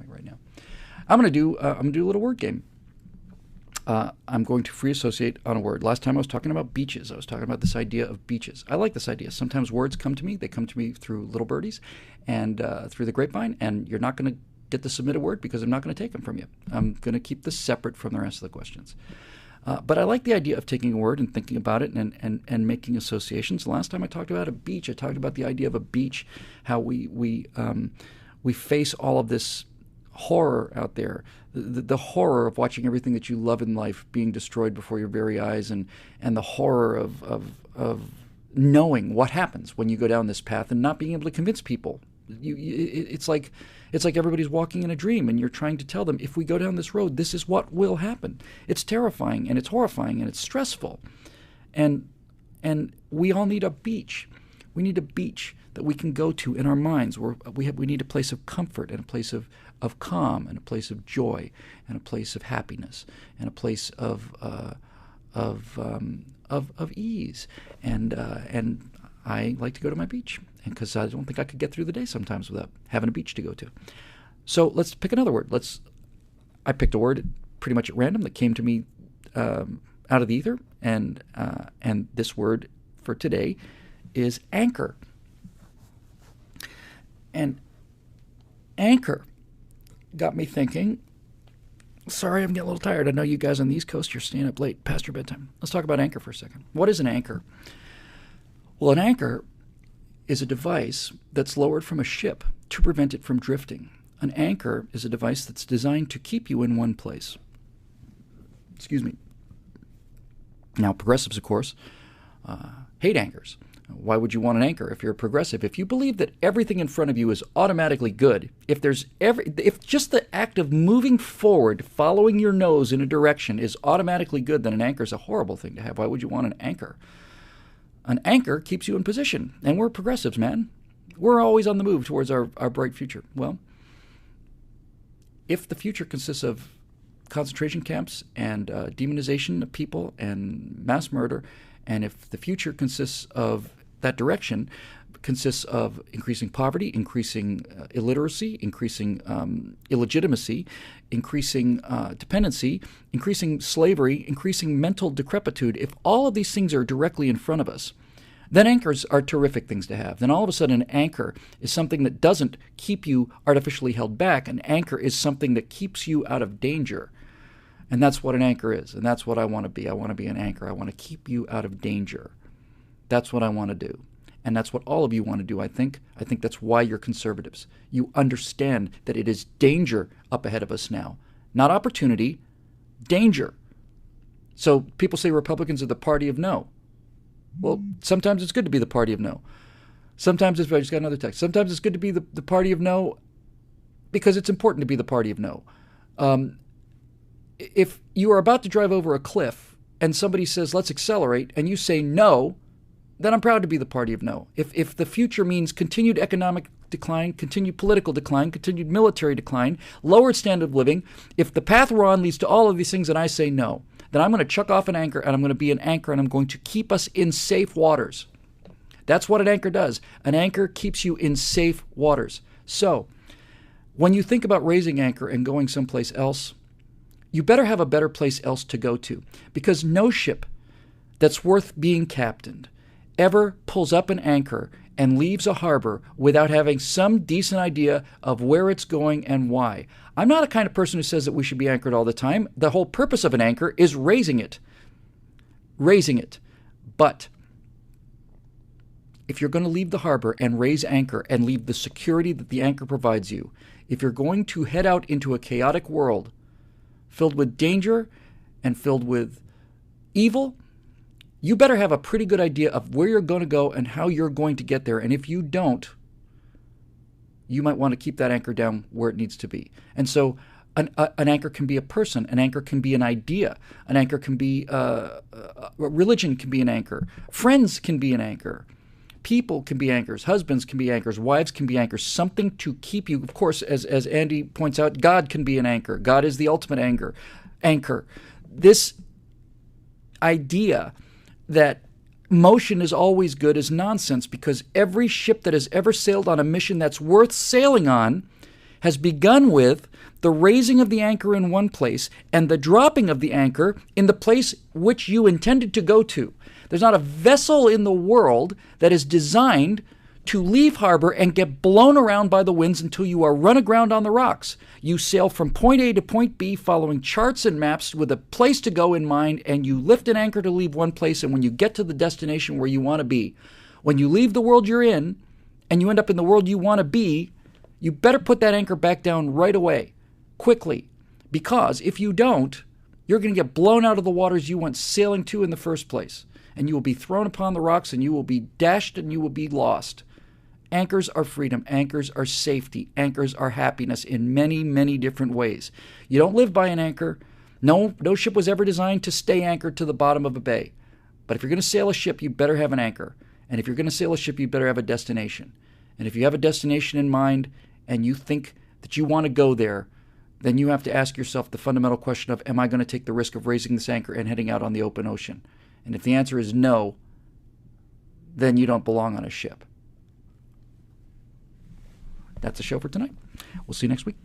point right now. I'm gonna do a little word game. I'm going to free associate on a word. Last time I was talking about beaches. I was talking about this idea of beaches. I like this idea. Sometimes words come to me. They come to me through little birdies and through the grapevine, and you're not going to get to submit a word because I'm not going to take them from you. I'm going to keep this separate from the rest of the questions. But I like the idea of taking a word and thinking about it and making associations. Last time I talked about a beach. I talked about the idea of a beach, how we face all of this horror out there, the horror of watching everything that you love in life being destroyed before your very eyes, and the horror of knowing what happens when you go down this path and not being able to convince people. It's like everybody's walking in a dream, and you're trying to tell them, if we go down this road, this is what will happen. It's terrifying, and it's horrifying, and it's stressful, and we all need a beach. We need a beach that we can go to in our minds, where we need a place of comfort and a place of calm and a place of joy and a place of happiness and a place of ease. And I like to go to my beach, because I don't think I could get through the day sometimes without having a beach to go to. So let's pick another word. I picked a word pretty much at random that came to me out of the ether, and this word for today is anchor. And anchor got me thinking. Sorry, I'm getting a little tired. I know you guys on the East Coast, you're staying up late past your bedtime. Let's talk about anchor for a second. What is an anchor? Well, an anchor is a device that's lowered from a ship to prevent it from drifting. An anchor is a device that's designed to keep you in one place. Excuse me. Now, progressives, of course, hate anchors. Why would you want an anchor if you're a progressive? If you believe that everything in front of you is automatically good, if just the act of moving forward, following your nose in a direction is automatically good, then an anchor is a horrible thing to have. Why would you want an anchor? An anchor keeps you in position, and we're progressives, man. We're always on the move towards our bright future. Well, if the future consists of concentration camps and demonization of people and mass murder, and if the future consists of that direction, consists of increasing poverty, increasing illiteracy, increasing illegitimacy, increasing dependency, increasing slavery, increasing mental decrepitude, if all of these things are directly in front of us, then anchors are terrific things to have. Then all of a sudden an anchor is something that doesn't keep you artificially held back. An anchor is something that keeps you out of danger. And that's what an anchor is, and that's what I want to be. I want to be an anchor. I want to keep you out of danger. That's what I want to do. And that's what all of you want to do, I think. I think that's why you're conservatives. You understand that it is danger up ahead of us now. Not opportunity, danger. So people say Republicans are the party of no. Well, sometimes it's good to be the party of no. Sometimes I just got another text. Sometimes it's good to be the party of no because it's important to be the party of no. If you are about to drive over a cliff and somebody says, let's accelerate, and you say no, then I'm proud to be the party of no. If the future means continued economic decline, continued political decline, continued military decline, lowered standard of living, if the path we're on leads to all of these things and I say no, then I'm going to chuck off an anchor, and I'm going to be an anchor, and I'm going to keep us in safe waters. That's what an anchor does. An anchor keeps you in safe waters. So when you think about raising anchor and going someplace else, you better have a better place else to go to, because no ship that's worth being captained ever pulls up an anchor and leaves a harbor without having some decent idea of where it's going and why. I'm not a kind of person who says that we should be anchored all the time. The whole purpose of an anchor is raising it. Raising it. But if you're going to leave the harbor and raise anchor and leave the security that the anchor provides you, if you're going to head out into a chaotic world filled with danger and filled with evil, you better have a pretty good idea of where you're going to go and how you're going to get there. And if you don't, you might want to keep that anchor down where it needs to be. And so an anchor can be a person. An anchor can be an idea. An anchor can be religion can be an anchor. Friends can be an anchor. People can be anchors. Husbands can be anchors. Wives can be anchors. Something to keep you. Of course, as Andy points out, God can be an anchor. God is the ultimate anchor. This idea that motion is always good is nonsense, because every ship that has ever sailed on a mission that's worth sailing on has begun with the raising of the anchor in one place and the dropping of the anchor in the place which you intended to go to. There's not a vessel in the world that is designed to leave harbor and get blown around by the winds until you are run aground on the rocks. You sail from point A to point B following charts and maps with a place to go in mind, and you lift an anchor to leave one place, and when you get to the destination where you want to be, when you leave the world you're in and you end up in the world you want to be, you better put that anchor back down right away, quickly, because if you don't, you're going to get blown out of the waters you went sailing to in the first place, and you will be thrown upon the rocks, and you will be dashed, and you will be lost. Anchors are freedom. Anchors are safety. Anchors are happiness in many, many different ways. You don't live by an anchor. No ship was ever designed to stay anchored to the bottom of a bay. But if you're going to sail a ship, you better have an anchor. And if you're going to sail a ship, you better have a destination. And if you have a destination in mind and you think that you want to go there, then you have to ask yourself the fundamental question of, am I going to take the risk of raising this anchor and heading out on the open ocean? And if the answer is no, then you don't belong on a ship. That's the show for tonight. We'll see you next week.